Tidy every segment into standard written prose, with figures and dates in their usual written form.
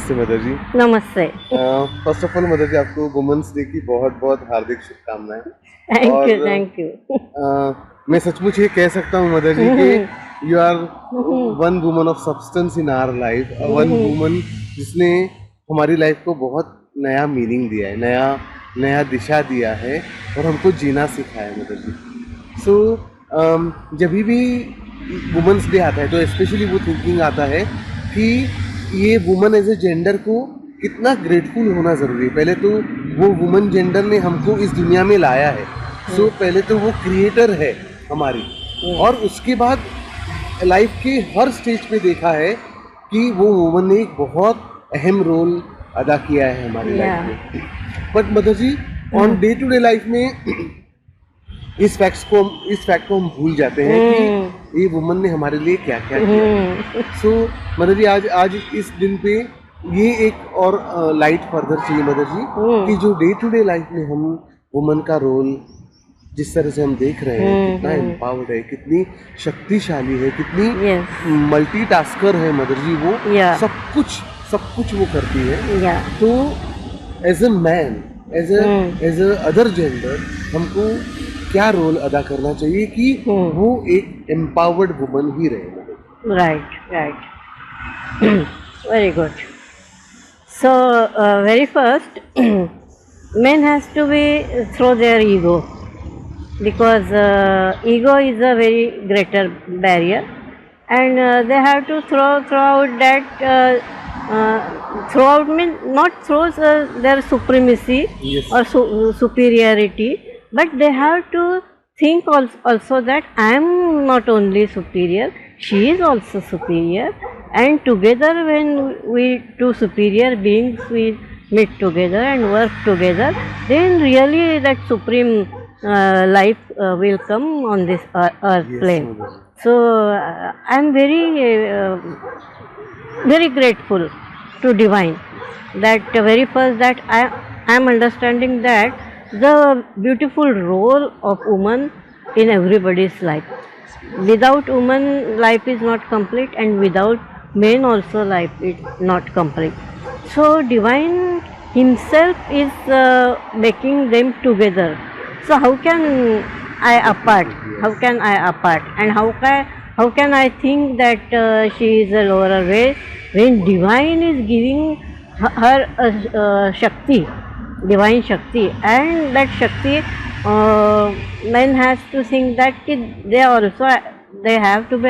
नमस्ते मदर जी। नमस्ते। First of all mother ji, आपको वुमेन्स डे की बहुत बहुत हार्दिक शुभकामनाएं। थैंक यू, और थैंक यू। मैं सचमुच ये कह सकता हूँ मदर जी कि you are one woman of substance in our life, one woman जिसने हमारी लाइफ को बहुत नया मीनिंग दिया है, नया नया दिशा दिया है और हमको जीना सिखाया है मदर जी। सो जब भी वुमेंस डे आता है तो स्पेशली वो थिंकिंग आता है कि ये वुमन एज ए जेंडर को कितना ग्रेटफुल होना ज़रूरी है। पहले तो वो वुमन जेंडर ने हमको इस दुनिया में लाया है। सो पहले तो वो क्रिएटर है हमारी, और उसके बाद लाइफ के हर स्टेज पे देखा है कि वो वुमन ने एक बहुत अहम रोल अदा किया है हमारी या लाइफ में। But mother ji, on day to day life में इस फैक्ट को हम भूल जाते हैं कि ये वुमन ने हमारे लिए क्या क्या किया। सो मदर जी, आज इस दिन पे ये एक और लाइट फर्दर चाहिए मदर जी कि जो डे टू डे लाइफ में हम वुमन का रोल जिस तरह से हम देख रहे हैं, कितना एम्पावर्ड है, कितनी शक्तिशाली है, कितनी यस मल्टीटास्कर है मदर जी। वो या सब कुछ वो करती है। या तो as a man, as a other gender, हमको क्या रोल अदा करना चाहिए कि वो एक एम्पावर्ड वुमन ही रहे। Right, right. Very good. So, very first, men has to be through their ego, because ego is a very greater barrier, and they have to throw out that throw out means not throw their supremacy Yes. or superiority, but they have to think also that I am not only superior, she is also superior, and together when we two superior beings we meet together and work together, then really that supreme life will come on this earth Yes, plane. mother. So I am very grateful to divine that very first that I am understanding that the beautiful role of woman in everybody's life. Without woman life is not complete, and without men also life is not complete. So divine himself is making them together. So how can I apart? How can I apart? And how can I think that she is a lower race when divine is giving her Shakti, divine Shakti, and that Shakti men has to think that they have to be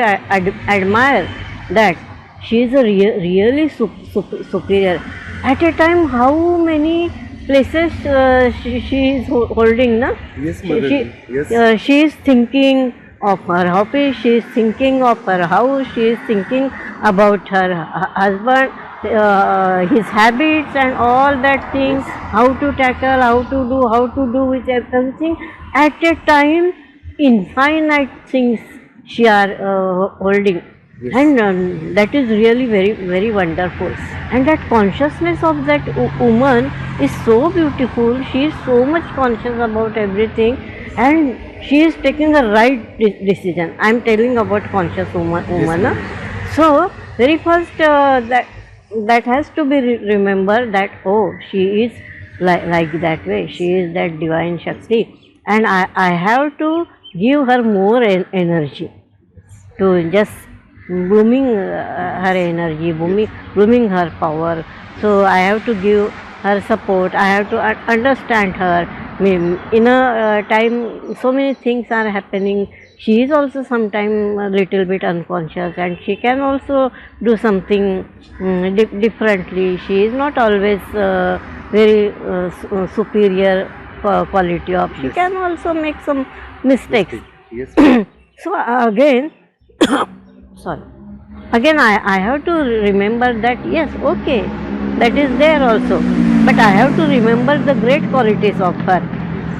admire that she is a really superior. At a time, how many places she is holding, na? Yes, mother. Yes. She is thinking of her hobby, she is thinking of her house, she is thinking about her husband, his habits and all that things, how to tackle, how to do with everything. At a time, infinite things she are holding. Yes. And that is really very wonderful, and that consciousness of that woman is so beautiful. She is so much conscious about everything, and she is taking the right decision. I am telling about conscious woman. Yes, So very first that has to be remembered that she is like that way. She is that divine Shakti, and I have to give her more energy to just blooming her energy, blooming her power. So I have to give her support. I have to understand her. In a time, so many things are happening. She is also sometimes a little bit unconscious, and she can also do something differently. She is not always very superior quality of. She Yes. can also make some mistakes. Yes. So again, sorry. Again, I have to remember that yes, okay, that is there also. But I have to remember the great qualities of her,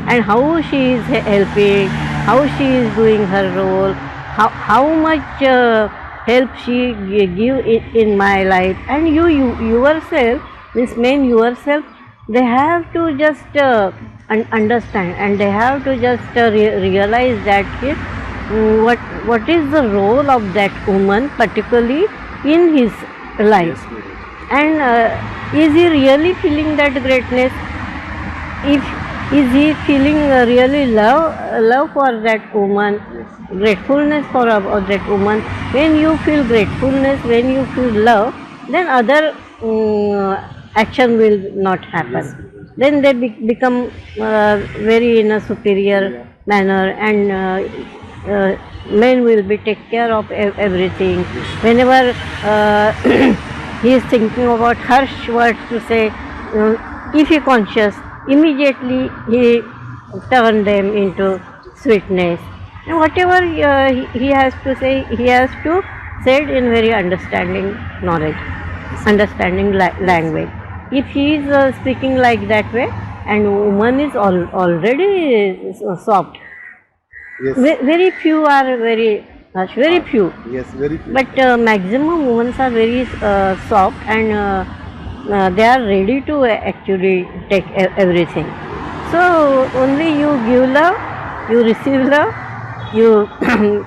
and how she is helping, how she is doing her role, how much help she give in my life. And you yourself, this man yourself, they have to just understand, and they have to just realize that what is the role of that woman particularly in his life. Yes, mother. And is he really feeling that greatness? If is he feeling really love for that woman, gratefulness for that woman? When you feel gratefulness, when you feel love, then other action will not happen. Then they become very in a superior manner, and men will be take care of everything. Whenever he is thinking about harsh words to say, if he conscious, immediately he turn them into sweetness. And whatever he has to say, he has to say it in very understanding knowledge, understanding language. If he is speaking like that way, and woman is already soft, Yes. very few are very harsh, very few. Yes, very true. But maximum women are very soft, and they are ready to actually take everything. So only you give love, you receive love, you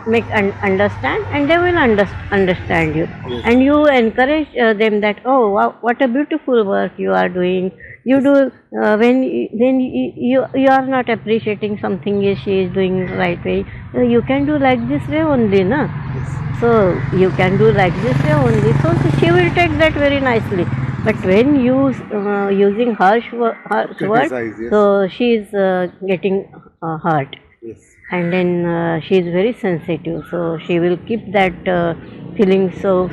make understand, and they will understand you. Yes. And you encourage them that, oh wow, what a beautiful work you are doing. You do when you are not appreciating something she is doing right way. You can do like this way only, na. Yes. So you can do like this way only. So she will take that very nicely. But when you using harsh words, Criticize, yes. so she is getting hurt, Yes. and then she is very sensitive. So she will keep that feeling so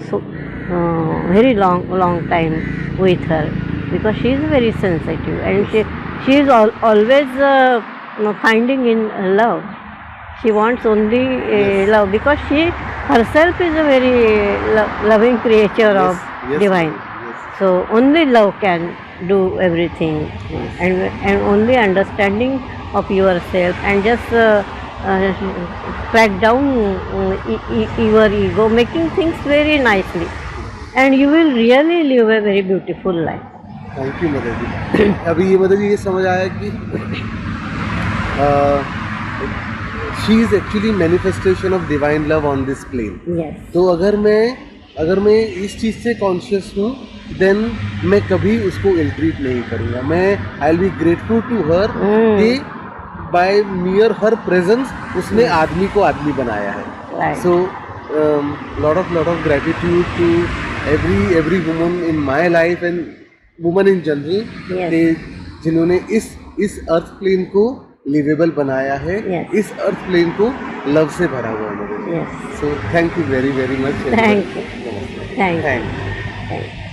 very long time with her, because she is very sensitive, and she is always finding in love. She wants only Yes. love, because she herself is a very loving creature of Yes. divine. Yes. So only love can do everything, and only understanding of yourself, and just crack down your ego, making things very nicely, and you will really live a very beautiful life. Thank you mother ji. अभी ये mother ji ये समझ आया कि she is actually manifestation of divine love on this plane. Yes. तो अगर मैं इस चीज़ से कॉन्शियस हूँ, देन मैं कभी उसको इल ट्रीट नहीं करूँगा। मैं I will be grateful to her कि बाय नियर हर प्रेजेंस उसने आदमी को आदमी बनाया है। Right. So lot of gratitude to every woman in my life and woman in general, Yes. जिन्होंने इस अर्थ प्लेन को लिवेबल बनाया है। Yes. इस अर्थ प्लेन को लव से भरा हुआ है। Yes. So thank you very, very much. Thank you. Namaste. Thank you. Thank you. Thank you.